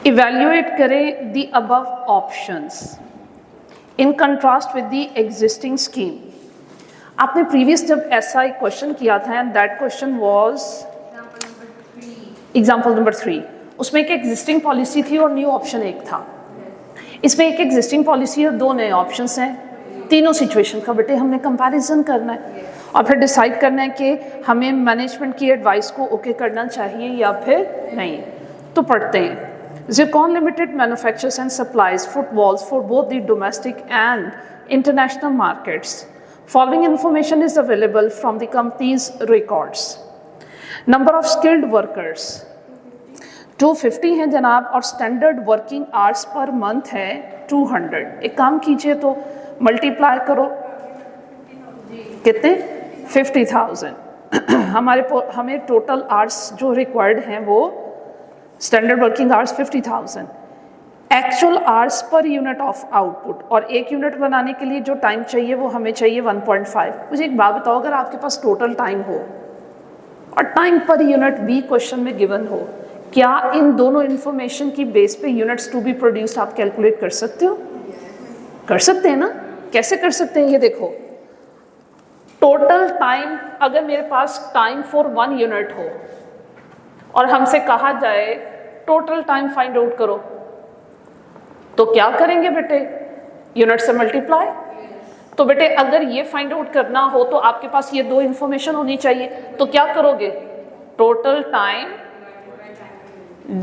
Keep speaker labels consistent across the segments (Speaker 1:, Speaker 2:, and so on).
Speaker 1: Evaluate करें the above options in contrast with the existing scheme. आपने previous जब ऐसा एक क्वेश्चन किया था and that question was example number 3, उसमें एक एग्जिस्टिंग पॉलिसी थी और न्यू ऑप्शन एक था। इसमें एक एग्जिस्टिंग पॉलिसी और 2 नए ऑप्शंस हैं। तीनों सिचुएशन का बेटे हमने कंपैरिजन करना है और फिर डिसाइड करना है कि हमें मैनेजमेंट की एडवाइस को ओके करना चाहिए या फिर नहीं। तो पढ़ते हैं। Zircon Limited manufactures and supplies footballs for both the domestic and international markets. Following information is available from the company's records. Number of skilled workers 250 हैं जनाब, और standard working hours per month है 200। एक काम कीजिए तो मल्टीप्लाई करो, कितने 50,000 हमें टोटल आवर्स जो रिक्वायर्ड हैं वो standard working hours 50,000, actual hours per unit of output, और एक यूनिट बनाने के लिए जो टाइम चाहिए वो हमें चाहिए 1.5। मुझे एक बात बताओ, अगर आपके पास टोटल टाइम हो और टाइम पर यूनिट भी क्वेश्चन में गिवन हो, क्या इन दोनों इंफॉर्मेशन की बेस पे यूनिट्स टू बी प्रोड्यूस्ड आप कैलकुलेट कर सकते हो? कर सकते हैं ना? कैसे कर सकते हैं ये देखो। टोटल टाइम, अगर मेरे पास टाइम फॉर 1 यूनिट हो और हमसे कहा जाए टोटल टाइम फाइंड आउट करो, तो क्या करेंगे बेटे? यूनिट से मल्टीप्लाई। तो बेटे अगर ये फाइंड आउट करना हो तो आपके पास ये 2 इंफॉर्मेशन होनी चाहिए, तो क्या करोगे? Total time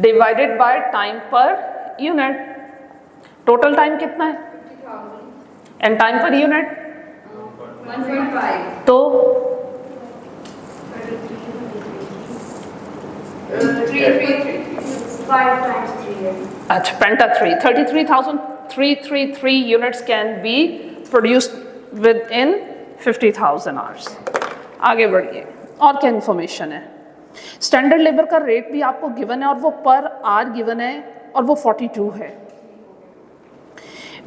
Speaker 1: divided by time per unit. Total time कितना है एंड टाइम पर यूनिट 1.5, तो
Speaker 2: 5 times 3
Speaker 1: अच्छा पेंटा 3, 33,333 units can be produced with in 50,000 hours. आगे बढ़िए, और क्या इन्फॉर्मेशन है? स्टैंडर्ड लेबर का रेट भी आपको गिवन है और वो पर आवर गिवन है और वो 42 है।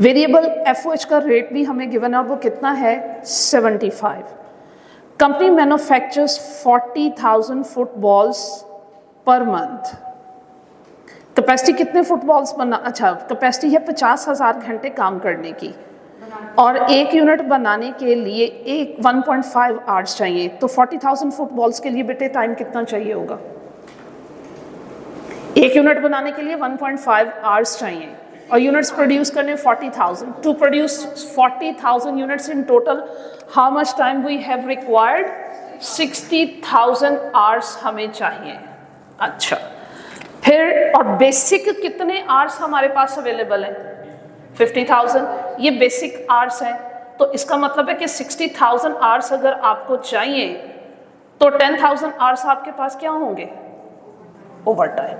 Speaker 1: वेरिएबल एफओएच का रेट भी हमें गिवन है और वो कितना है 75। Company manufactures 40,000 footballs per month. Capacity कितने फुटबॉल्स बना, अच्छा कैपेसिटी है 50,000 घंटे काम करने की, और एक यूनिट बनाने के लिए 1.5 आवर्स चाहिए। तो 40,000 फुटबॉल्स के लिए बेटे टाइम कितना चाहिए होगा? एक यूनिट बनाने के लिए 1.5 आवर्स चाहिए और यूनिट्स प्रोड्यूस करने 40,000। To produce 40,000 units in total how much time we have required? 60,000 hours हमें चाहिए। अच्छा, फिर और बेसिक कितने आवर्स हमारे पास अवेलेबल हैं? 50,000। ये बेसिक आवर्स हैं, तो इसका मतलब है कि 60,000 आवर्स अगर आपको चाहिए तो 10,000 आवर्स आपके पास क्या होंगे? Over time.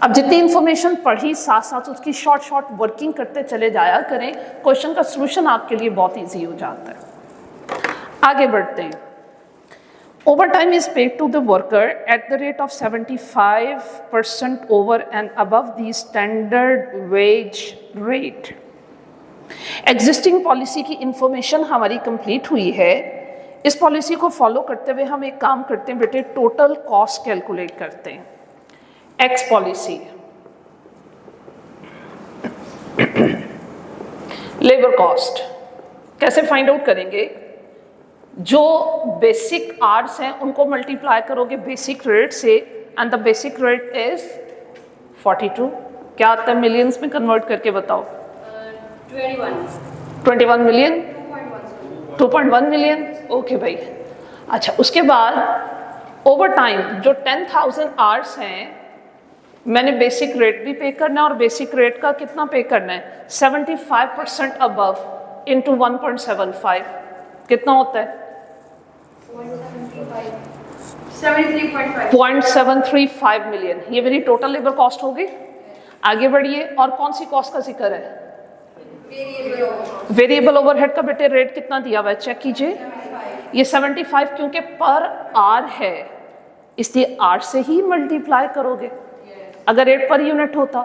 Speaker 1: अब जितनी इंफॉर्मेशन पढ़ी साथ साथ उसकी शॉर्ट वर्किंग करते चले जाया करें, क्वेश्चन का सॉल्यूशन आपके लिए बहुत इजी हो जाता है। आगे बढ़ते हैं। Overtime is paid to the worker at the rate of 75% over and above the standard wage rate. Existing policy की इंफॉर्मेशन हमारी कंप्लीट हुई है। इस पॉलिसी को फॉलो करते हुए हम एक काम करते हैं बेटे, टोटल कॉस्ट कैलकुलेट करते हैं। एक्स पॉलिसी लेबर कॉस्ट कैसे फाइंड आउट करेंगे? जो बेसिक आवर्स हैं उनको मल्टीप्लाई करोगे बेसिक रेट से, and the basic rate is 42। क्या आता है मिलियंस में कन्वर्ट करके बताओ? 21 मिलियन, 2.1 मिलियन। ओके भाई। अच्छा, उसके बाद ओवर टाइम जो 10,000 आवर्स हैं, मैंने बेसिक रेट भी पे करना है और बेसिक रेट का कितना पे करना है? 75% अबव इंटू 1.75 कितना होता है? 0.735 मिलियन। ये मेरी टोटल लेबर कॉस्ट होगी। आगे बढ़िए, और कौन सी कॉस्ट का जिक्र है? वेरिएबल ओवरहेड का बेटे रेट कितना दिया हुआ है चेक कीजिए। ये 75 क्योंकि पर आवर है इसलिए आवर से ही मल्टीप्लाई करोगे। अगर रेट पर यूनिट होता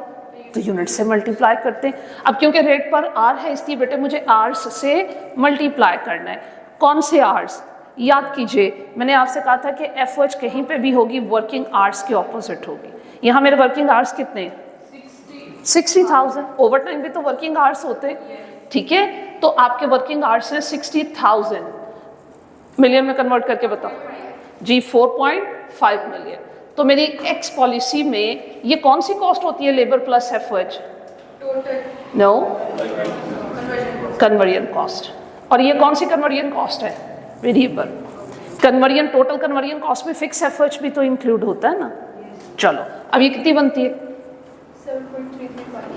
Speaker 1: तो यूनिट से मल्टीप्लाई करते हैं। अब क्योंकि रेट पर आवर है इसलिए बेटे मुझे आवर्स से मल्टीप्लाई करना है। कौन से आवर्स? याद कीजिए मैंने आपसे कहा था कि एफओएच कहीं पे भी होगी वर्किंग आवर्स के ऑपोजिट होगी। यहाँ मेरे वर्किंग आवर्स कितने हैं? 60,000। ओवर टाइम भी तो वर्किंग आवर्स होते, ठीक है, तो आपके वर्किंग आवर्स हैं 60,000। मिलियन में कन्वर्ट करके बताओ जी, 4.5 मिलियन। तो मेरी एक्स पॉलिसी में ये कौन सी कॉस्ट होती है, labour plus FOH? No, conversion cost. और ये कौन सी कन्वर्जन कॉस्ट है? Variable. Conversion, total conversion cost में फिक्स एफओएच भी तो इंक्लूड होता है ना। चलो अब ये कितनी बनती है?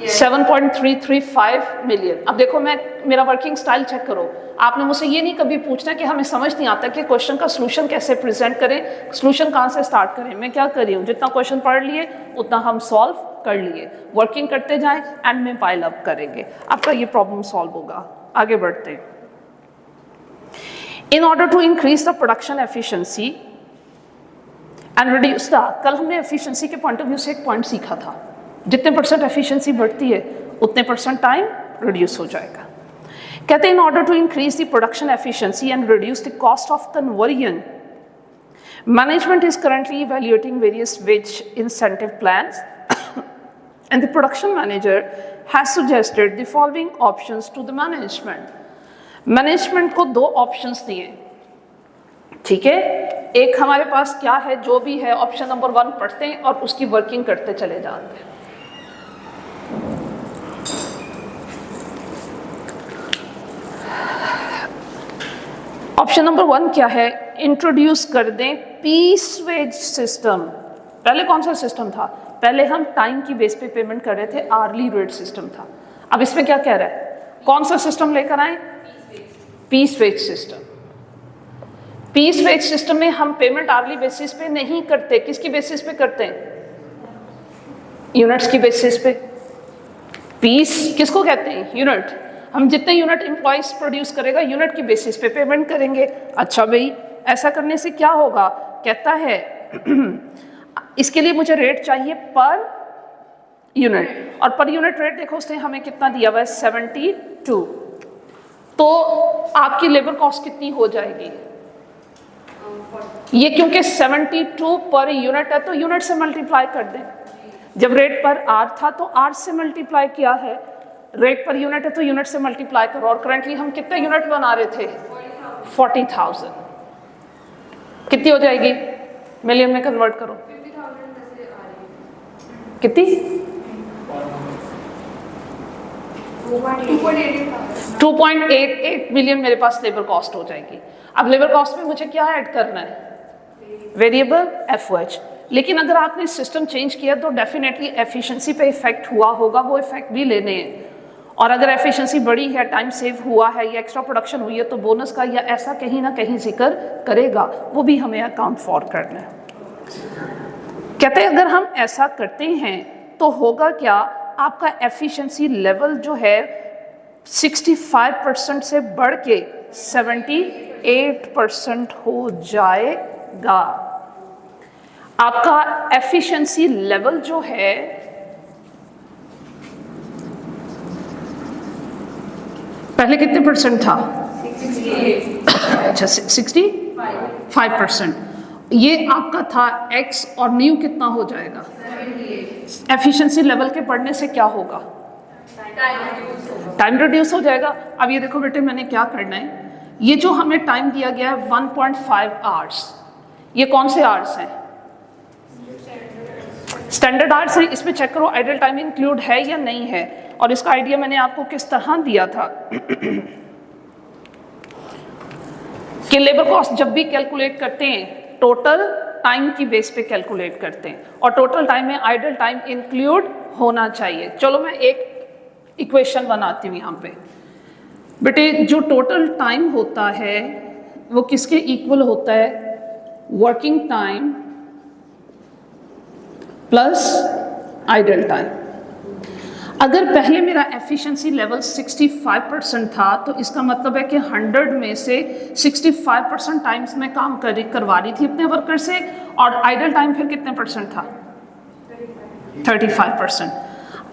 Speaker 1: 7.335 मिलियन। अब देखो, मैं मेरा वर्किंग स्टाइल चेक करो। आपने मुझसे ये नहीं कभी पूछना कि हमें समझ नहीं आता कि क्वेश्चन का सॉल्यूशन कैसे प्रेजेंट करें, सॉल्यूशन कहाँ से स्टार्ट करें। मैं क्या कर रही हूँ, जितना क्वेश्चन पढ़ लिए उतना हम सॉल्व कर लिए, वर्किंग करते जाएं, एंड में पाइल अप करेंगे, आपका ये प्रॉब्लम सॉल्व होगा। आगे बढ़ते हैं। In order to increase the production efficiency and reduce the, कल हमने एफिशिएंसी के पॉइंट ऑफ व्यू से एक पॉइंट सीखा था, जितने परसेंट एफिशिएंसी बढ़ती है उतने परसेंट टाइम रिड्यूस हो जाएगा। कहते हैं in order to increase the production efficiency and reduce the cost of conversion, management is currently evaluating various wage incentive plans and the production manager has suggested the following options to the management. Management को दो options दिए, ठीक है। एक हमारे पास क्या है, जो भी है ऑप्शन नंबर 1 पढ़ते हैं और उसकी वर्किंग करते चले जाते हैं। ऑप्शन नंबर 1 क्या है, इंट्रोड्यूस कर दें पीस वेज सिस्टम। पहले कौन सा सिस्टम था? पहले हम टाइम की बेस पे पेमेंट कर रहे थे, आर्ली रेट सिस्टम था। अब इसमें क्या कह रहा है, कौन सा सिस्टम लेकर आए? Piece wage system. Piece wage system में हम पेमेंट आर्ली बेसिस पे नहीं करते, किसकी बेसिस पे करते हैं? यूनिट्स की बेसिस पे। पीस किसको कहते हैं? यूनिट। हम जितने यूनिट एम्प्लॉइज प्रोड्यूस करेगा यूनिट की बेसिस पे पेमेंट करेंगे। अच्छा भाई, ऐसा करने से क्या होगा? कहता है इसके लिए मुझे रेट चाहिए पर यूनिट, और पर यूनिट रेट देखो उसने हमें कितना दिया हुआ है, 72। तो आपकी लेबर कॉस्ट कितनी हो जाएगी? ये क्योंकि 72 पर यूनिट है तो यूनिट से मल्टीप्लाई कर दें। जब रेट पर आर था तो आर से मल्टीप्लाई किया है, रेट पर यूनिट है तो यूनिट से मल्टीप्लाई करो। और करंटली हम कितने यूनिट बना रहे थे? 40,000। कितनी हो जाएगी? मिलियन में कन्वर्ट करो। कितनी? 2.88 मिलियन मेरे पास लेबर कॉस्ट हो जाएगी। अब लेबर कॉस्ट में मुझे क्या ऐड करना है? Variable FOH. लेकिन अगर आपने सिस्टम चेंज किया तो डेफिनेटली एफिशिएंसी पे इफेक्ट हुआ होगा, वो इफेक्ट भी लेने हैं। और अगर एफिशिएंसी बढ़ी है, टाइम सेव हुआ है या एक्स्ट्रा प्रोडक्शन हुई है तो बोनस का या ऐसा कहीं ना कहीं जिक्र करेगा, वो भी हमें अकाउंट फॉर करना है। कहते हैं अगर हम ऐसा करते हैं तो होगा क्या, आपका एफिशिएंसी लेवल जो है 65% से बढ़ के 78% हो जाएगा। आपका एफिशिएंसी लेवल जो है पहले कितने परसेंट था? 68। अच्छा, 65%। ये आपका था एक्स और न्यू कितना हो जाएगा? एफिशिएंसी लेवल के बढ़ने से क्या होगा? टाइम रिड्यूस हो जाएगा। अब ये देखो बेटे, मैंने क्या करना है, ये जो हमें टाइम दिया गया है 1.5 आवर्स, ये कौन से आवर्स हैं? स्टैंडर्ड आवर्स हैं। इसमें चेक करो आइडल टाइम इंक्लूड है या नहीं है। और इसका आइडिया मैंने आपको किस तरह दिया था कि लेबर कॉस्ट जब भी कैलकुलेट करते हैं टोटल टाइम की बेस पे कैलकुलेट करते हैं, और टोटल टाइम में आइडल टाइम इंक्लूड होना चाहिए। चलो मैं एक इक्वेशन बनाती हूँ यहाँ पे। बेटे जो टोटल टाइम होता है वो किसके इक्वल होता है? Working time plus idle time. अगर पहले मेरा एफिशिएंसी लेवल 65% था तो इसका मतलब है कि 100 में से 65% टाइम्स मैं काम करवा रही थी अपने वर्कर से, और आइडल टाइम फिर कितने परसेंट था? 35%।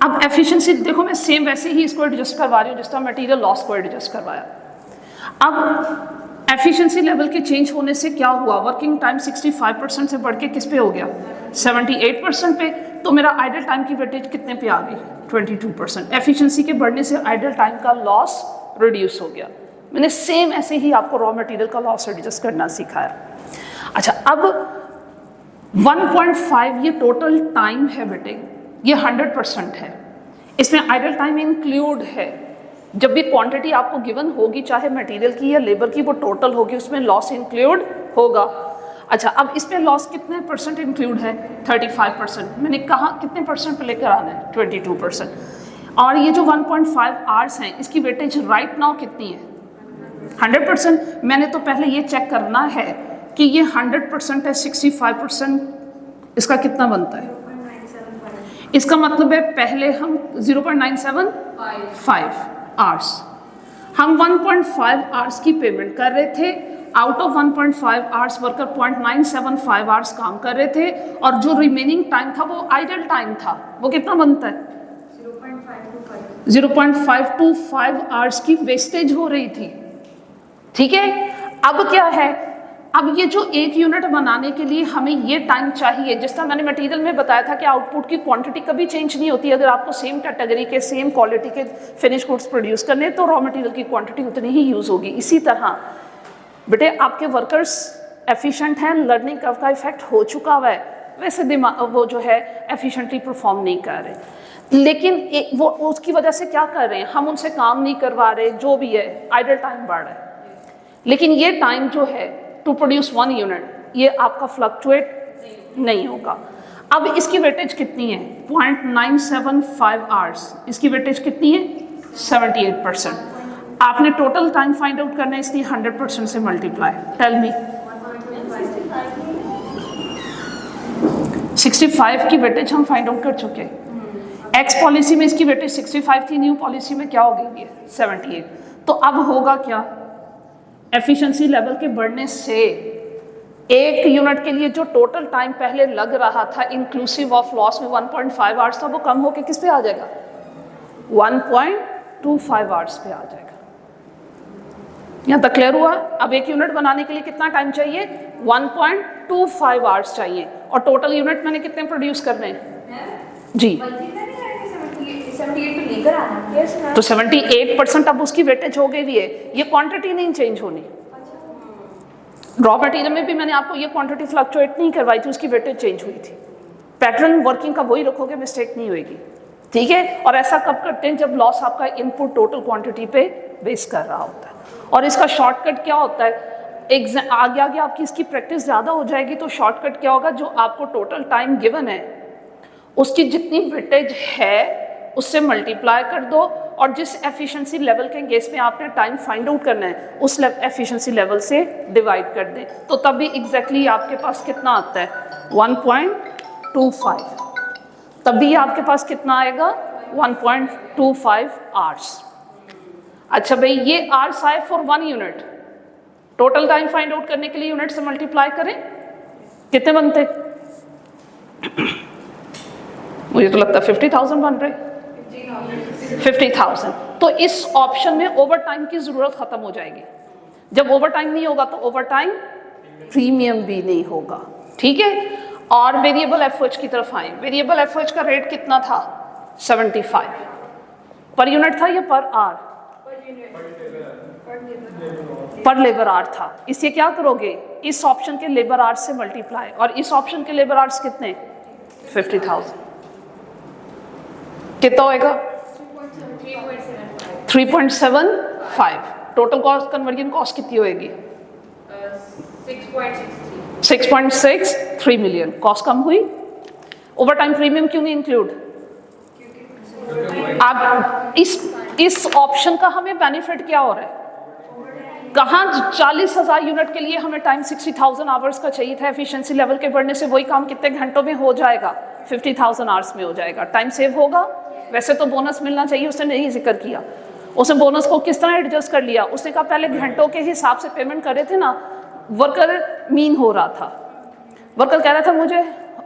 Speaker 1: अब एफिशिएंसी देखो, मैं सेम वैसे ही इसको एडजस्ट करवा रही हूँ जिस तरह मटीरियल लॉस को एडजस्ट करवाया। अब एफिशिएंसी लेवल के चेंज होने से क्या हुआ? वर्किंग टाइम 65% से बढ़ के किस पे हो गया? 78% पे। तो मेरा आइडल टाइम की वेटेज कितने पे आ गई? 22%। एफिशिएंसी के बढ़ने से आइडल टाइम का लॉस रिड्यूस हो गया। मैंने सेम ऐसे ही आपको रॉ मटेरियल का लॉस एडजस्ट करना सिखाया। अच्छा, अब 1.5 ये टोटल टाइम है बेटे, ये 100% है, इसमें आइडल टाइम इंक्लूड है। जब भी क्वांटिटी आपको गिवन होगी, चाहे मटेरियल की या लेबर की, वो टोटल होगी, उसमें लॉस इंक्लूड होगा। अच्छा, अब इसमें लॉस कितने परसेंट इंक्लूड है? 35%। मैंने कहा कितने परसेंट पे लेकर आना है? 22%। और ये जो 1.5 आवर्स हैं, इसकी वेटेज राइट नाउ कितनी है? 100%। मैंने तो पहले ये चेक करना है कि ये 100% है, 65% इसका कितना बनता है? इसका मतलब है पहले हम 0.975 आवर्स, हम 1.5 आवर्स की पेमेंट कर रहे थे। Out of 1.5 hours worker 0.975 hours काम कर रहे थे, और जो रिमेनिंग टाइम था वो आइडल टाइम था। वो कितना बनता है? 0.525 आवर्स की वेस्टेज हो रही थी। ठीक है, अब क्या है, अब ये जो एक यूनिट बनाने के लिए हमें ये टाइम चाहिए, जिस तरह मैंने मटेरियल में बताया था कि आउटपुट की क्वांटिटी कभी चेंज नहीं होती। अगर आपको सेम कैटेगरी के सेम क्वालिटी के फिनिश गुड्स प्रोड्यूस करने, तो रॉ मटेरियल की क्वांटिटी उतनी ही यूज होगी। इसी तरह बेटे आपके वर्कर्स एफिशिएंट हैं, लर्निंग कर्व का इफेक्ट हो चुका हुआ है, वैसे दिमाग वो जो है एफिशिएंटली परफॉर्म नहीं कर रहे, लेकिन वो उसकी वजह से क्या कर रहे हैं, हम उनसे काम नहीं करवा रहे, जो भी है आइडल टाइम बढ़ रहा है। लेकिन ये टाइम जो है टू प्रोड्यूस 1 यूनिट, ये आपका फ्लक्चुएट नहीं होगा। अब इसकी वेटेज कितनी है? 0.975 आवर्स। इसकी वेटेज कितनी है? 78%। आपने टोटल टाइम फाइंड आउट करना है, इसलिए 100% से मल्टीप्लाई। टेल मी, 65 की वेटेज हम फाइंड आउट कर चुके हैं। एक्स पॉलिसी में इसकी वेटेज 65 थी, न्यू पॉलिसी में क्या हो गई? 78। तो अब होगा क्या? एफिशिएंसी लेवल के बढ़ने से एक यूनिट के लिए जो टोटल टाइम पहले लग रहा था इंक्लूसिव ऑफ लॉस में 1.5 आवर्स था, वो कम होकर किस पे आ जाएगा? 1.25 आवर्स पे आ जाएगा। यहाँ तक क्लियर हुआ? अब एक यूनिट बनाने के लिए कितना टाइम चाहिए? 1.25 आवर्स चाहिए। और टोटल यूनिट मैंने कितने प्रोड्यूस करने हैं जी? तो 78% अब उसकी वेटेज हो गई है, ये क्वांटिटी नहीं चेंज होनी। रॉ मटेरियल में भी मैंने आपको ये क्वांटिटी फ्लक्चुएट नहीं करवाई थी, उसकी वेटेज चेंज हुई थी। पैटर्न वर्किंग का वही रखोगे, मिस्टेक नहीं होगी। ठीक है, और ऐसा कब करते हैं? जब लॉस आपका इनपुट टोटल क्वांटिटी पे बेस कर रहा होता है। और इसका शॉर्टकट क्या होता है? आगे आगे आपकी इसकी प्रैक्टिस ज़्यादा हो जाएगी, तो शॉर्टकट क्या होगा? जो आपको टोटल टाइम गिवन है उसकी जितनी वेटेज है उससे मल्टीप्लाई कर दो, और जिस एफिशिएंसी लेवल के केस में आपने टाइम फाइंड आउट करना है उस एफिशिएंसी लेवल से डिवाइड कर दें, तो तब भी एग्जैक्टली आपके पास कितना आता है? 1.25। तब भी आपके पास कितना आएगा? 1.25 आवर्स। अच्छा भाई, ये आवर्स आए for 1 unit. Total time find out करने के लिए यूनिट से मल्टीप्लाई करें, कितने बनते? मुझे तो लगता है 50,000 बन रहे। 50,000। तो इस ऑप्शन में ओवर टाइम की जरूरत खत्म हो जाएगी। जब ओवर टाइम नहीं होगा तो ओवर टाइम प्रीमियम भी नहीं होगा। ठीक है, और वेरिएबल एफओएच की तरफ आए। वेरिएबल एफओएच का रेट कितना था? 75 पर यूनिट था या पर आवर? पर लेबर आवर था। इसे क्या करोगे? इस ऑप्शन के लेबर आवर्स से मल्टीप्लाई, और इस ऑप्शन के लेबर आवर्स कितने? 50,000। कितना होएगा? 3.75। टोटल कॉस्ट, कन्वर्जन कॉस्ट कितनी होएगी? 6.63 मिलियन। कॉस्ट कम हुई। ओवर टाइम प्रीमियम क्यों नहीं इंक्लूड? अब इस ऑप्शन का हमें बेनिफिट क्या हो रहा है? कहाँ 40,000 यूनिट के लिए हमें टाइम 60,000 आवर्स का चाहिए था, एफिशिएंसी लेवल के बढ़ने से वही काम कितने घंटों में हो जाएगा? 50,000 आवर्स में हो जाएगा। टाइम सेव होगा। वैसे तो बोनस मिलना चाहिए, उसने नहीं जिक्र किया। उसने बोनस को किस तरह एडजस्ट कर लिया? उसने कहा पहले घंटों के हिसाब से पेमेंट कर रहे थे ना, वर्कर मीन हो रहा था। वर्कर कह रहा था मुझे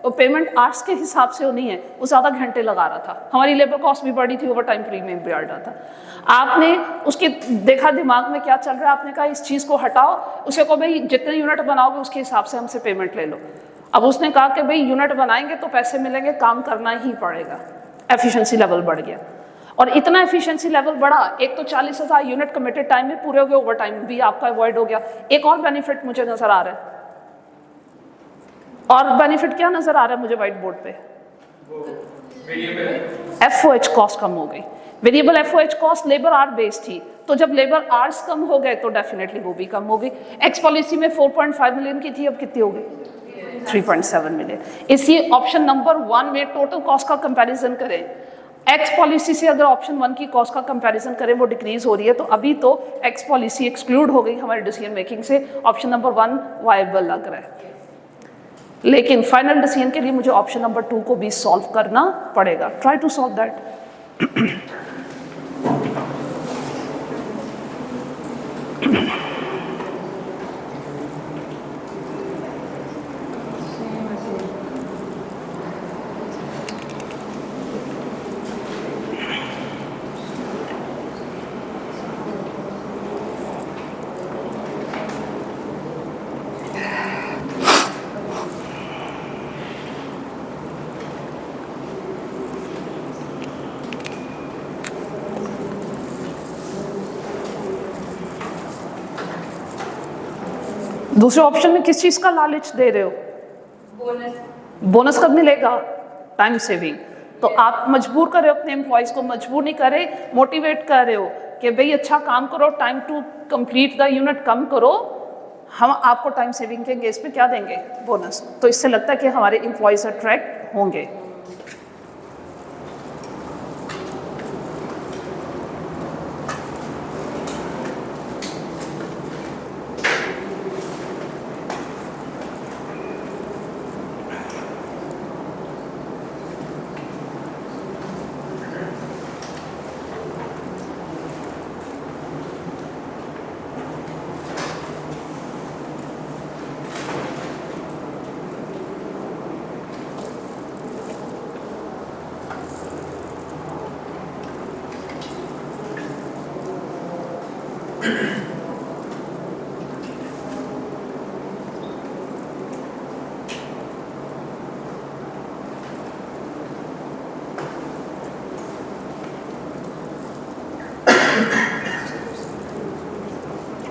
Speaker 1: पेमेंट आवर्स के हिसाब से होनी है, वो ज़्यादा घंटे लगा रहा था, हमारी लेबर कॉस्ट भी बढ़ी थी, ओवर टाइम प्रीमियम भी बढ़ रहा था। आपने उसके देखा दिमाग में क्या चल रहा है, आपने कहा इस चीज़ को हटाओ, उसे को भाई जितने यूनिट बनाओगे उसके हिसाब से हमसे पेमेंट ले लो। अब उसने कहा कि भाई यूनिट बनाएंगे तो पैसे मिलेंगे, काम करना ही पड़ेगा, एफिशिएंसी लेवल बढ़ गया। और इतना एफिशिएंसी लेवल बढ़ा, एक तो 40,000 यूनिट कमिटेड टाइम में पूरे हो गए, ओवर टाइम भी आपका अवॉइड हो गया। एक और बेनिफिट मुझे नजर आ रहा है, और बेनिफिट क्या नजर आ रहा है मुझे व्हाइट बोर्ड पे? FOH कॉस्ट कम हो गई। Variable FOH cost labour our based थी, तो जब लेबर आवर्स कम हो गए तो डेफिनेटली वो भी कम हो गई। एक्स पॉलिसी में 4.5 मिलियन की थी, अब कितनी हो गई? 3.7 मिलियन। इसलिए ऑप्शन नंबर 1 में टोटल कॉस्ट का कंपैरिजन करें, एक्स पॉलिसी से अगर ऑप्शन 1 की कॉस्ट का कंपैरिजन करें वो डिक्रीज हो रही है, तो अभी तो एक्स पॉलिसी एक्सक्लूड हो गई हमारे डिसीजन मेकिंग से, ऑप्शन नंबर 1 वायबल लग रहा है। लेकिन फाइनल डिसीजन के लिए मुझे ऑप्शन नंबर 2 को भी सॉल्व करना पड़ेगा। Try to solve that. दूसरे ऑप्शन में किस चीज का लालच दे रहे हो? बोनस कब मिलेगा? Time saving. तो आप मजबूर कर रहे हो अपने एम्प्लॉयज को, मजबूर नहीं कर रहे, मोटिवेट कर रहे हो कि भाई अच्छा काम करो, time to complete the unit कम करो, हम आपको टाइम सेविंग के केस पे क्या देंगे? बोनस। तो इससे लगता है कि हमारे एम्प्लॉयज अट्रैक्ट होंगे।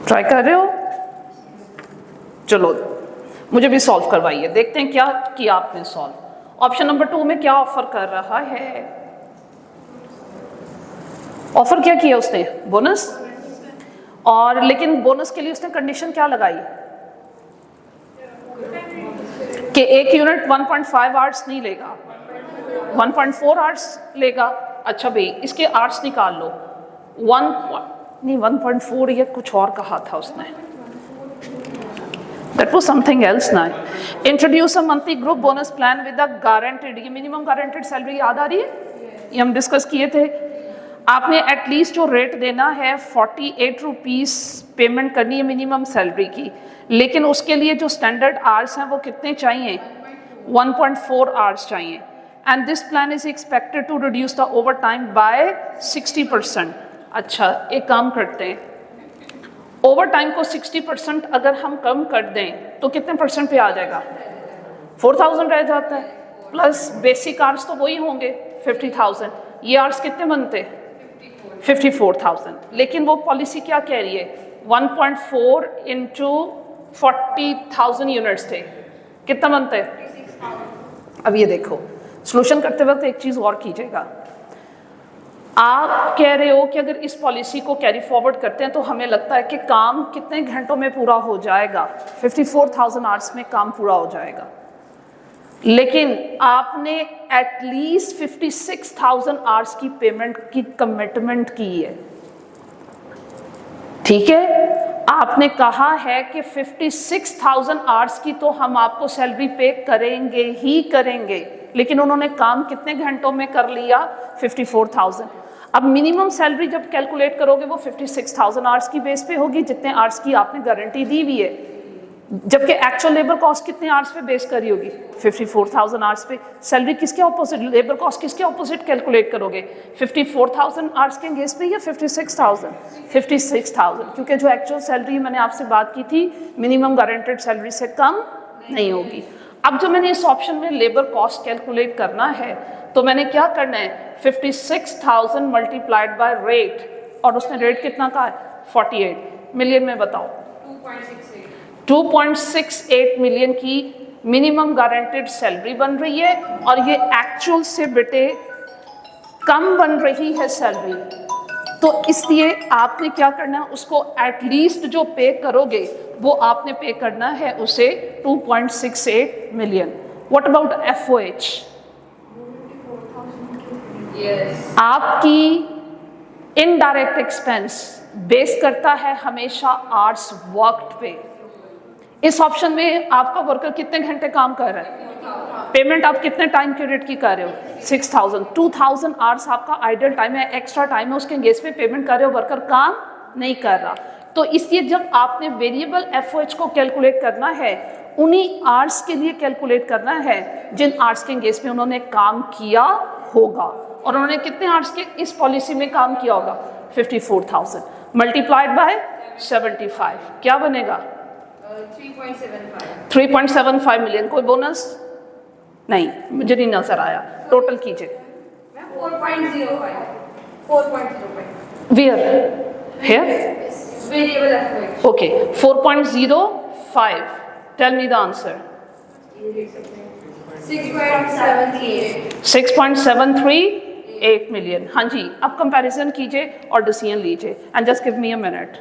Speaker 1: ट्राई कर रहे हो? चलो मुझे भी सॉल्व करवाइए, देखते हैं क्या किया आपने सॉल्व। ऑप्शन नंबर 2 में क्या ऑफर कर रहा है? ऑफर क्या किया उसने? बोनस। और लेकिन बोनस के लिए उसने कंडीशन क्या लगाई कि एक यूनिट 1.5 आवर्स नहीं लेगा, 1.4 आवर्स लेगा। अच्छा भाई इसके आवर्स निकाल लो, 1.4, ये कुछ और कहा था उसने, that was something else ना। Introduce a monthly group bonus plan with a guaranteed, ये मिनिमम गारंटेड सैलरी याद आ रही है? ये हम डिस्कस किए थे। आपने एटलीस्ट जो रेट देना है 48 रुपीज़ पेमेंट करनी है मिनिमम सैलरी की, लेकिन उसके लिए जो स्टैंडर्ड आवर्स हैं वो कितने चाहिए? 1.4 आवर्स चाहिए। And this plan is expected to reduce the overtime by 60%। अच्छा एक काम करते हैं, ओवर टाइम को 60% अगर हम कम कर दें तो कितने परसेंट पे आ जाएगा? 4000 रह जाता है, प्लस बेसिक आवर्स तो वही होंगे 50,000। ये आवर्स कितने बनते? 54,000। लेकिन वो पॉलिसी क्या कह रही है? 1.4 इंटू 40,000 यूनिट्स थे, कितना बनते हैं? अब ये देखो, सॉल्यूशन करते वक्त एक चीज़ और कीजिएगा। आप कह रहे हो कि अगर इस पॉलिसी को कैरी फॉरवर्ड करते हैं तो हमें लगता है कि काम कितने घंटों में पूरा हो जाएगा? 54,000 आवर्स में काम पूरा हो जाएगा। लेकिन आपने एटलीस्ट 56,000 आवर्स की पेमेंट की कमिटमेंट की है, ठीक है? आपने कहा है कि 56,000 आवर्स की तो हम आपको सैलरी पे करेंगे ही करेंगे, लेकिन उन्होंने काम कितने घंटों में कर लिया? 54,000। अब मिनिमम सैलरी जब कैलकुलेट करोगे वो 56,000 आवर्स की बेस पे होगी, जितने आवर्स की आपने गारंटी दी हुई है, जबकि एक्चुअल लेबर कॉस्ट कितने आवर्स पे बेस करी होगी? 54,000 आवर्स पे। सैलरी किसके ऑपोजिट, लेबर कॉस्ट किसके ऑपोजिट कैलकुलेट करोगे? 54,000 आवर्स के बेस पे या 56,000? 56,000, क्योंकि जो एक्चुअल सैलरी मैंने आपसे बात की थी मिनिमम गारंटेड सैलरी से कम नहीं होगी। अब जब मैंने इस ऑप्शन में लेबर कॉस्ट कैलकुलेट करना है तो मैंने क्या करना है, 56,000 मल्टीप्लाइड बाय रेट, और उसने रेट कितना कहा है 48 मिलियन में, बताओ 2.68 मिलियन की मिनिमम गारंटेड सैलरी बन रही है, और ये एक्चुअल से बेटे कम बन रही है सैलरी। तो इसलिए आपने क्या करना है, उसको एटलीस्ट जो पे करोगे वो आपने पे करना है उसे 2.68 मिलियन। What about FOH? आपकी इनडायरेक्ट एक्सपेंस बेस करता है हमेशा आवर्स वर्कड पे। इस ऑप्शन में आपका वर्कर कितने घंटे काम कर रहा है, पेमेंट आप कितने टाइम पीरियड की कर रहे हो, 6,000, 2,000 आवर्स आपका आइडल टाइम है, एक्स्ट्रा टाइम है, उसके गेस पे पेमेंट कर रहे हो, वर्कर काम नहीं कर रहा। तो इसलिए जब आपने वेरिएबल FOH को कैलकुलेट करना है, उन्हीं आवर्स के लिए कैलकुलेट करना है जिन आवर्स के गेस पे उन्होंने काम किया होगा, और उन्होंने कितने आवर्स के इस पॉलिसी में काम किया होगा, 54,000 मल्टीप्लाइड बाय 75, क्या बनेगा 3.75 मिलियन। कोई बोनस नहीं, मुझे नहीं नजर आया, टोटल कीजिए। 4.05 where here
Speaker 2: Variable FOH.
Speaker 1: Okay 4.05, tell me the answer 6.738 million. हाँ जी, अब कंपैरिजन कीजिए और डिसीजन लीजिए, and just give me a minute.